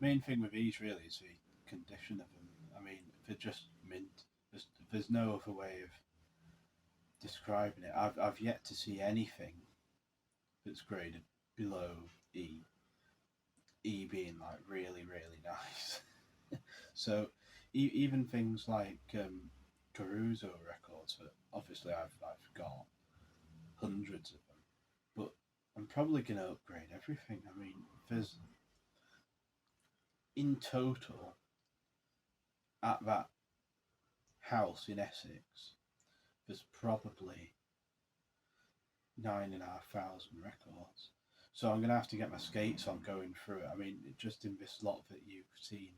main thing with these really is the condition of them. I mean, they're just mint. There's no other way of describing it. I've yet to see anything that's graded below E. E being like really really nice. So even things like Caruso records that obviously I've got hundreds of them, but I'm probably gonna upgrade everything. I mean, there's in total at that house in Essex, there's probably 9,500 records. So I'm gonna have to get my skates on going through it. I mean, just in this lot that you've seen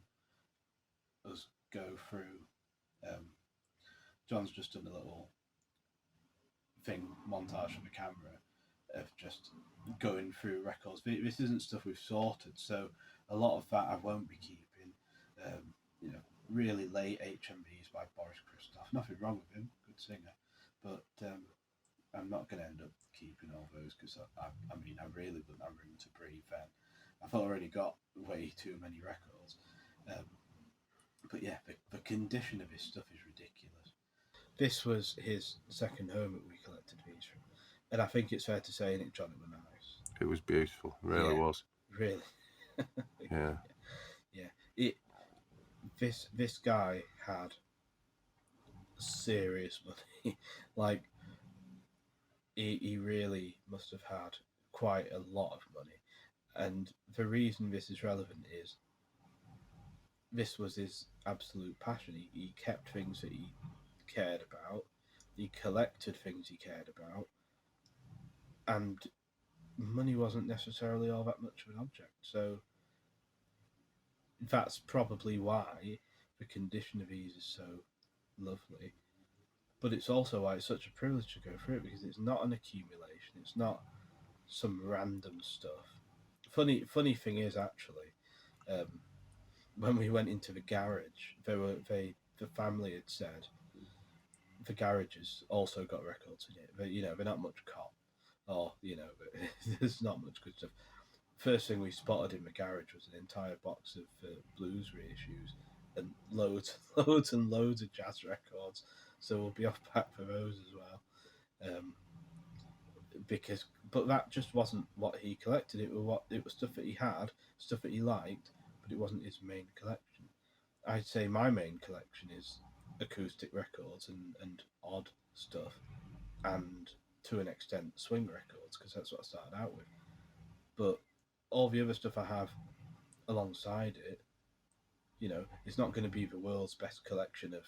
us go through, John's just done a little thing montage from the camera of just going through records. This isn't stuff we've sorted, so a lot of that I won't be keeping. You know, really late HMVs by Boris Christoph. Nothing wrong with him, good singer, but I'm not going to end up keeping all those because I mean I really wouldn't have room to breathe then. I've already got way too many records. But yeah, the condition of his stuff is ridiculous. This was his second home that we collected these from, and I think it's fair to say, Nick, John, it was nice. It was beautiful, really was. Really. Yeah. Yeah. This guy had serious money. Like he really must have had quite a lot of money. And the reason this is relevant is this was his absolute passion. He kept things that he cared about. He collected things he cared about. And money wasn't necessarily all that much of an object. So that's probably why the condition of these is so lovely. But it's also why it's such a privilege to go through it, because it's not an accumulation. It's not some random stuff. Funny thing is, actually, when we went into the garage, the family had said the garage has also got records in it. But, they're not much cop, or there's not much good stuff. First thing we spotted in the garage was an entire box of blues reissues and loads and loads of jazz records. So we'll be off back for those as well. But that just wasn't what he collected. It was stuff that he had, stuff that he liked, but it wasn't his main collection. I'd say my main collection is acoustic records and odd stuff, and to an extent swing records, because that's what I started out with. But all the other stuff I have alongside it, it's not going to be the world's best collection of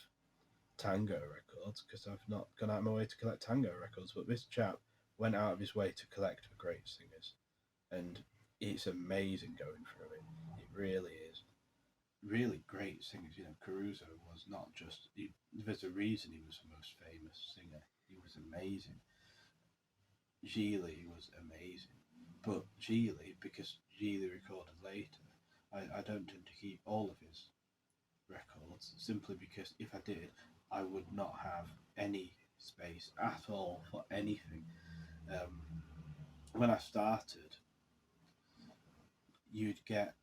tango records, because I've not gone out of my way to collect tango records. But this chap went out of his way to collect the great singers, and it's amazing going through it. It really is. Really great singers. Caruso was not just... there's a reason he was the most famous singer. He was amazing. Gigli was amazing. But Gigli, because Gigli recorded later, I don't tend to keep all of his records, simply because if I did, I would not have any space at all for anything. When I started, you'd get,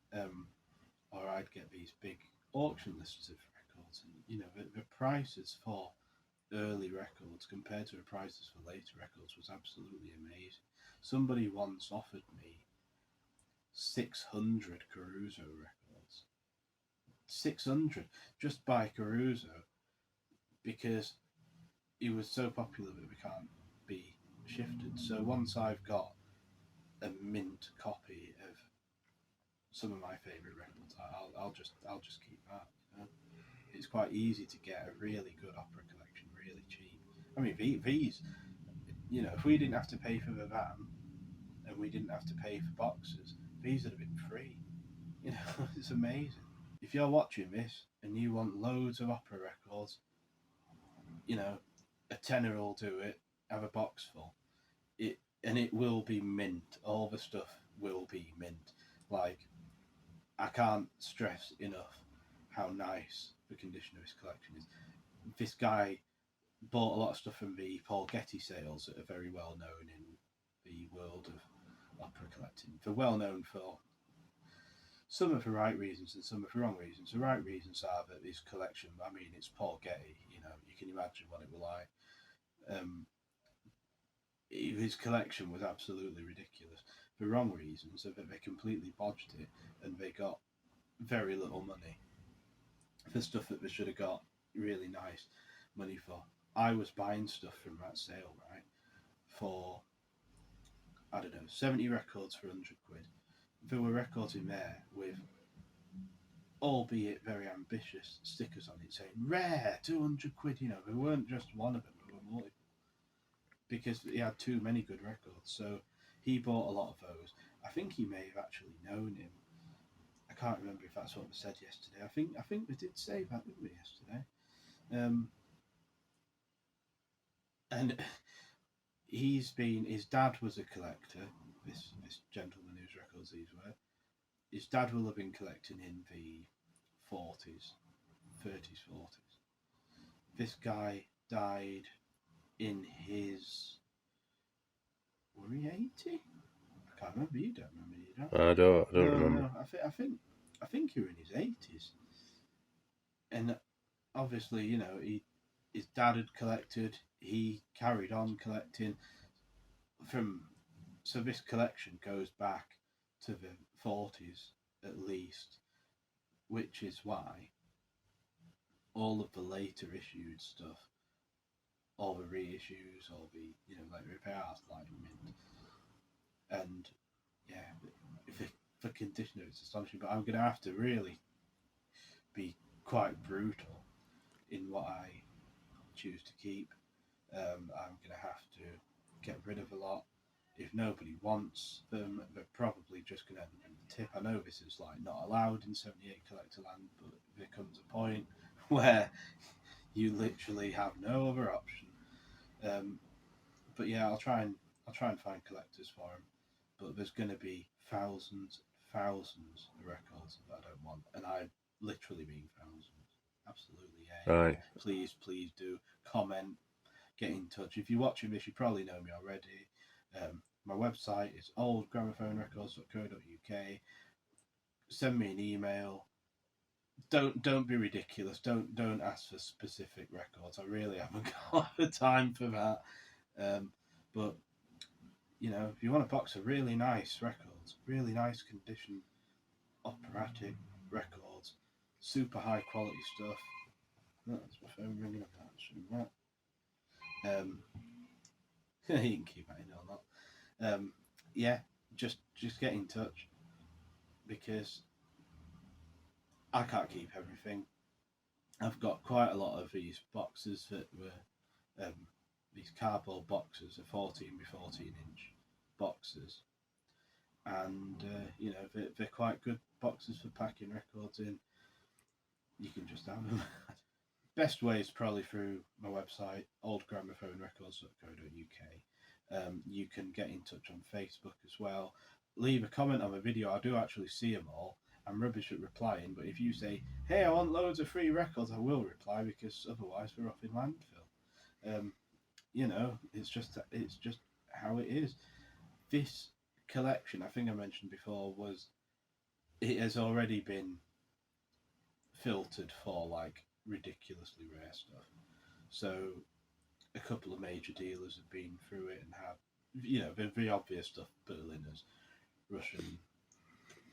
or I'd get these big auction lists of records, and the prices for early records compared to the prices for later records was absolutely amazing. Somebody once offered me 600 Caruso records. 600 just by Caruso, because he was so popular that we can't be shifted. So once I've got a mint copy of some of my favourite records, I'll just keep that. It's quite easy to get a really good opera collection really cheap. I mean, these, if we didn't have to pay for the van and we didn't have to pay for boxes, these would have been free. It's amazing. If you're watching this and you want loads of opera records, a tenner will do it. Have a box full. It will be mint. All the stuff will be mint. Like, I can't stress enough how nice the condition of his collection is. This guy bought a lot of stuff from the Paul Getty sales that are very well known in the world of opera collecting. They're well known for Some are for right reasons and some are for wrong reasons. The right reasons are that his collection, I mean, it's Paul Getty, you know, you can imagine what it was like. His collection was absolutely ridiculous. For wrong reasons, that they completely bodged it and they got very little money for stuff that they should have got really nice money for. I was buying stuff from that sale, right, for, I don't know, 70 records for 100 quid. There were records in there with, albeit very ambitious, stickers on it saying rare, 200 quid, you know, there weren't just one of them, there were multiple. Because he had too many good records, so he bought a lot of those. I think he may have actually known him. I can't remember if that's what was said yesterday. I think we did say that, didn't we, yesterday? And his dad was a collector. This gentleman whose records these were, his dad will have been collecting in the 40s, 30s, 40s. This guy died in his, were he 80? I can't remember. You don't remember, you don't? I don't remember. No, I think he was in his 80s. And obviously, you know, his dad had collected. He carried on collecting so this collection goes back to the 40s at least, which is why all of the later issued stuff, all the reissues, all the, you know, like repairs, like mint, and yeah, the condition of it's astonishing. But I'm going to have to really be quite brutal in what I choose to keep. I'm going to have to get rid of a lot. If nobody wants them, they're probably just going to end up in the tip. I know this is like not allowed in 78 collector land, but there comes a point where you literally have no other option. But yeah, I'll try and find collectors for them. But there's going to be thousands of records that I don't want, and I literally mean thousands. Absolutely, yeah. Right. Please do comment, get in touch. If you're watching this, you probably know me already. My website is oldgramophonerecords.co.uk. Send me an email. Don't be ridiculous. Don't ask for specific records. I really haven't got the time for that. But you know, if you want a box of really nice records, really nice condition, operatic records, super high quality stuff. That's my phone ringing up. Actually, right. You can keep that in or not. Yeah, just get in touch, because I can't keep everything. I've got quite a lot of these boxes that were these cardboard boxes, are 14 by 14 inch boxes, and you know, they're quite good boxes for packing records in. You can just have them. Best way is probably through my website, oldgramophonerecords.co.uk. You can get in touch on Facebook as well. Leave a comment on a video. I do actually see them all. I'm rubbish at replying, but if you say, hey, I want loads of free records, I will reply, because otherwise we're off in landfill. You know, it's just how it is. This collection, I think I mentioned before, it has already been filtered for like ridiculously rare stuff. So a couple of major dealers have been through it and have, you know, the obvious stuff, Berliners, Russian,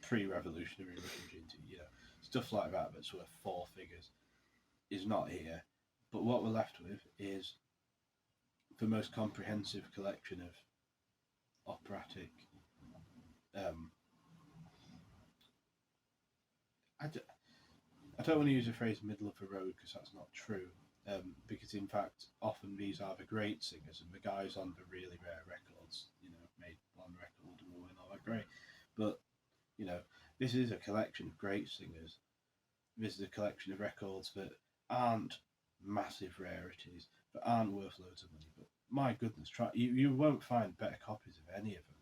pre-revolutionary Russian GT, you know, stuff like that that's worth 4 figures is not here. But what we're left with is the most comprehensive collection of operatic. I don't want to use the phrase middle of the road, because that's not true. Because in fact, often these are the great singers and the guys on the really rare records, you know, made one record and weren't all that great. But, you know, this is a collection of great singers. This is a collection of records that aren't massive rarities, that aren't worth loads of money. But my goodness, you won't find better copies of any of them